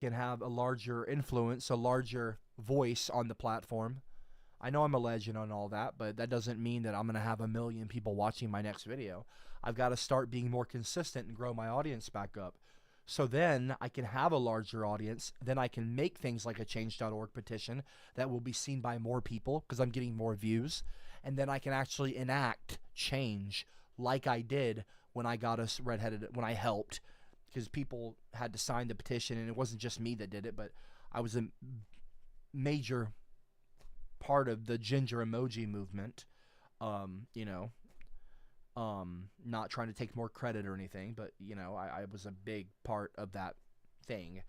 can have a larger influence, a larger voice on the platform. I know I'm a legend on all that, but that doesn't mean that I'm going to have a million people watching my next video. I've got to start being more consistent and grow my audience back up. So then I can have a larger audience. Then I can make things like a change.org petition that will be seen by more people because I'm getting more views. And then I can actually enact change like I did when I got us redheaded, when I helped, because people had to sign the petition, and it wasn't just me that did it, but I was a major part of the ginger emoji movement. You know, not trying to take more credit or anything, but you know, I was a big part of that thing.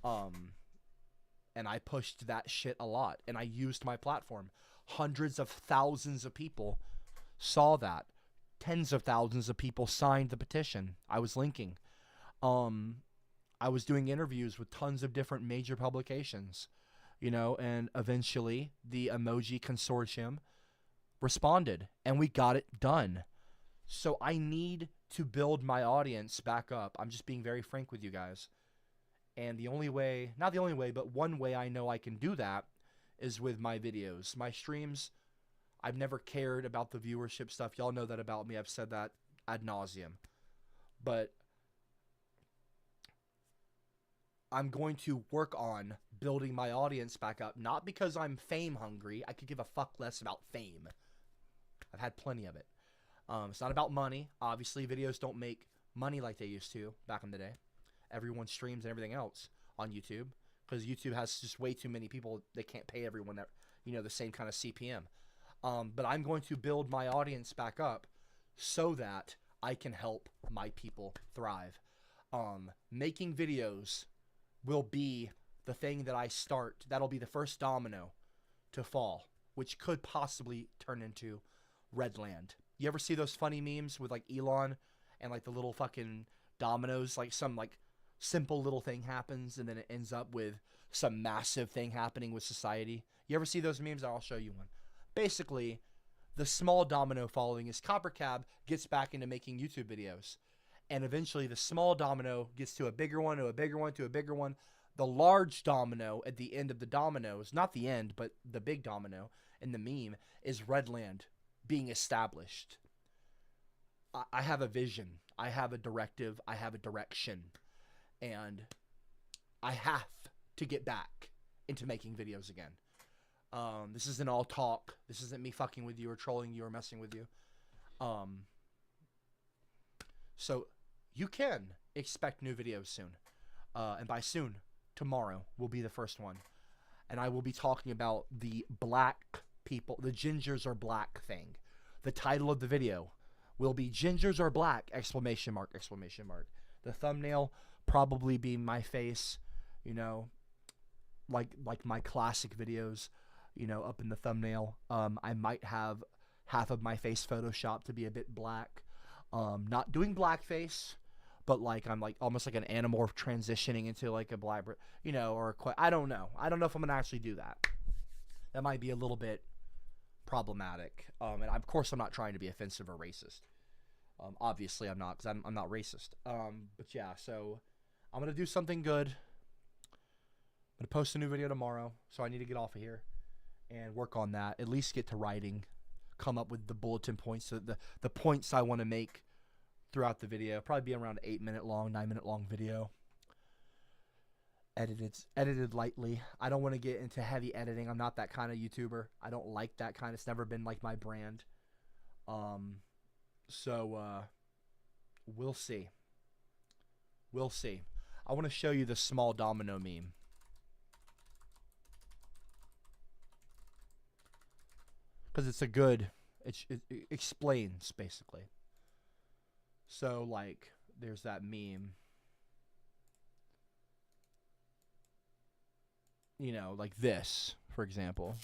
And I pushed that shit a lot, and I used my platform. Hundreds of thousands of people saw that. Tens of thousands of people signed the petition I was linking. I was doing interviews with tons of different major publications, you know, and eventually the Emoji Consortium responded, and we got it done. So I need to build my audience back up. I'm just being very frank with you guys. And the only way, not the only way, but one way I know I can do that is with my videos. My streams, I've never cared about the viewership stuff. Y'all know that about me. I've said that ad nauseum. But I'm going to work on building my audience back up. Not because I'm fame hungry. I could give a fuck less about fame. I've had plenty of it. It's not about money. Obviously, videos don't make money like they used to back in the day. Everyone streams and everything else on YouTube because YouTube has just way too many people. They can't pay everyone that, you know, the same kind of CPM. But I'm going to build my audience back up so that I can help my people thrive. Making videos will be the thing that I start. That'll be the first domino to fall, which could possibly turn into Redland. You ever see those funny memes with like Elon and like the little fucking dominoes? Like some like simple little thing happens and then it ends up with some massive thing happening with society. You ever see those memes? I'll show you one. Basically, the small domino following is CopperCab gets back into making YouTube videos. And eventually the small domino gets to a bigger one, to a bigger one, to a bigger one. The large domino at the end of the dominoes, not the end, but the big domino in the meme, is Redland being established. I have a vision. I have a directive. I have a direction. And I have to get back into making videos again. This isn't all talk. This isn't me fucking with you or trolling you or messing with you. So you can expect new videos soon. And by soon, tomorrow will be the first one. And I will be talking about the black people, the gingers are black thing. The title of the video will be gingers are black, exclamation mark, exclamation mark. The thumbnail probably be my face, you know, like my classic videos, you know, up in the thumbnail. I might have half of my face photoshopped to be a bit black. Not doing blackface, but like I'm like almost like an animorph transitioning into like a black, you know, or I don't know. I don't know if I'm gonna actually do that. That might be a little bit problematic. And of course I'm not trying to be offensive or racist. Obviously I'm not, because I'm not racist. But yeah, so I'm gonna do something good. I'm gonna post a new video tomorrow, so I need to get off of here and work on that. At least get to writing, come up with the bulletin points, the points I want to make throughout the video. Probably be around 8-minute long, 9-minute long video. Edited lightly. I don't want to get into heavy editing. I'm not that kind of YouTuber. I don't like that kind. It's never been like my brand. So we'll see. We'll see. I want to show you the small domino meme. Because it's a good, it explains basically. So like, there's that meme. You know, like this, for example.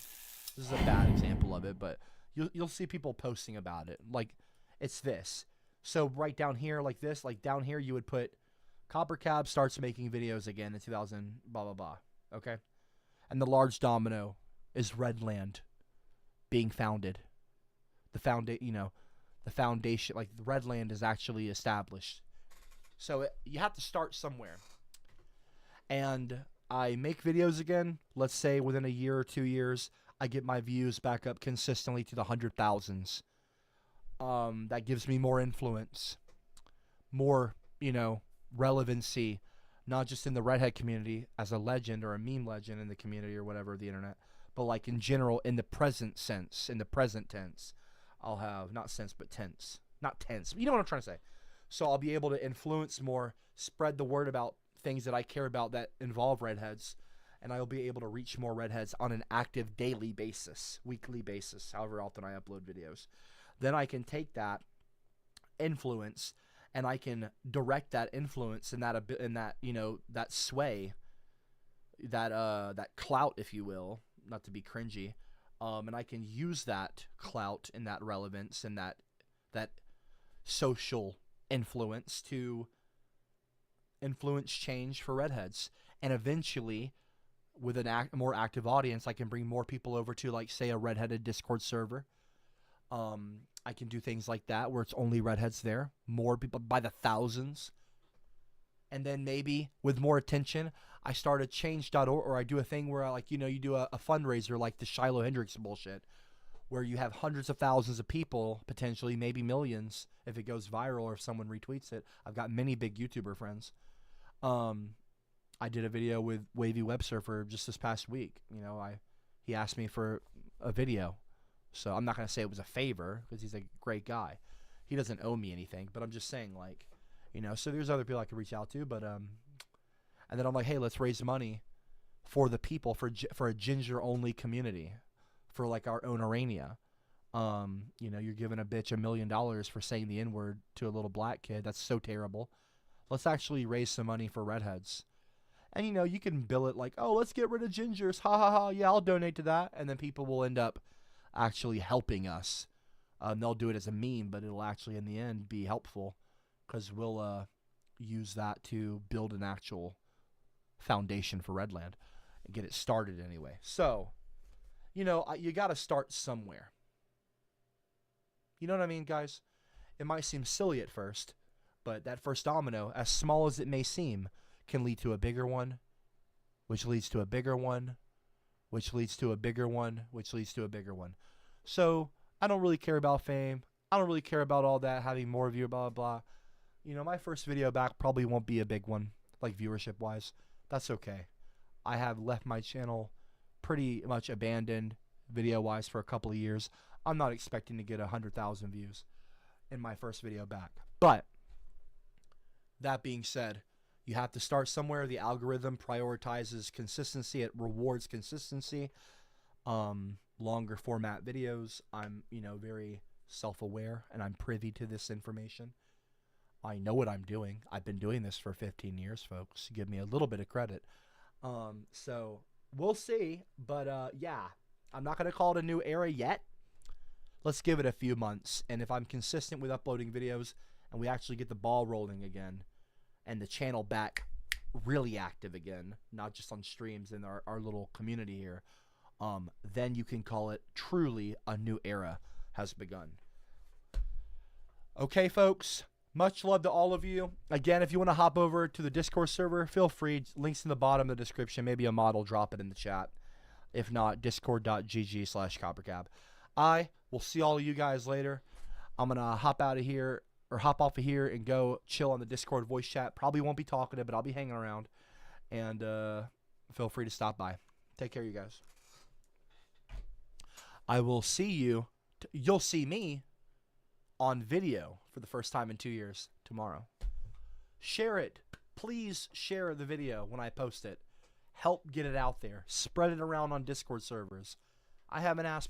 This is a bad example of it, but you'll see people posting about it. Like, it's this. So right down here, like this, like down here, you would put CopperCab starts making videos again in 2000, blah, blah, blah. Okay? And the large domino is Redland being founded. The foundation, like the Redland is actually established. So you have to start somewhere. and I make videos again, let's say within a year or 2 years, I get my views back up consistently to the 100,000s. That gives me more influence, more, relevancy, not just in the redhead community as a legend or a meme legend in the community or whatever, the internet, but like in general, in the present sense, in the present tense. I'll have, not sense, but tense. Not tense. You know what I'm trying to say. So I'll be able to influence more, spread the word about things that I care about that involve redheads, and I'll be able to reach more redheads on an active daily basis, weekly basis, however often I upload videos. Then I can take that influence and I can direct that influence and that that sway, that clout, if you will, not to be cringy, and I can use that clout and that relevance and that social influence to influence change for redheads. And eventually, with a more active audience, I can bring more people over to, like, say, a redheaded Discord server. I can do things like that where it's only redheads there, more people by the thousands. And then maybe with more attention, I start a change.org, or I do a thing where you do a fundraiser like the Shiloh Hendrix bullshit, where you have hundreds of thousands of people, potentially maybe millions, if it goes viral or if someone retweets it. I've got many big YouTuber friends. I did a video with Wavy Web Surfer just this past week. He asked me for a video. So I'm not going to say it was a favor because he's a great guy. He doesn't owe me anything, but I'm just saying, so there's other people I could reach out to, but and then I'm like, hey, let's raise money for the people, for a ginger-only community, for like our own Arania. You're giving a bitch $1 million for saying the N-word to a little black kid. That's so terrible. Let's actually raise some money for redheads. And you can bill it like, oh, let's get rid of gingers. Ha ha ha. Yeah, I'll donate to that. And then people will end up actually helping us. They'll do it as a meme, but it'll actually in the end be helpful because we'll use that to build an actual foundation for Redland and get it started anyway. So, you got to start somewhere. You know what I mean, guys? It might seem silly at first, but that first domino, as small as it may seem, can lead to a bigger one, which leads to a bigger one, which leads to a bigger one, which leads to a bigger one. So I don't really care about fame. I don't really care about all that, having more view, blah, blah, blah. My first video back probably won't be a big one, like viewership-wise. That's okay. I have left my channel pretty much abandoned video-wise for a couple of years. I'm not expecting to get 100,000 views in my first video back. But that being said, you have to start somewhere. The algorithm prioritizes consistency. It rewards consistency. Longer format videos. I'm, very self-aware, and I'm privy to this information. I know what I'm doing. I've been doing this for 15 years, folks. Give me a little bit of credit. So we'll see. But yeah, I'm not going to call it a new era yet. Let's give it a few months. And if I'm consistent with uploading videos and we actually get the ball rolling again and the channel back really active again, not just on streams in our little community here, then you can call it truly a new era has begun. Okay, folks. Much love to all of you. Again, if you want to hop over to the Discord server, feel free. Links in the bottom of the description. Maybe a mod will drop it in the chat. If not, discord.gg/CopperCab. I will see all of you guys later. I'm going to hop out of here, or hop off of here and go chill on the Discord voice chat. Probably won't be talking to it, but I'll be hanging around. And feel free to stop by. Take care, you guys. I will see you. You'll see me on video for the first time in 2 years tomorrow. Share it. Please share the video when I post it. Help get it out there. Spread it around on Discord servers. I haven't asked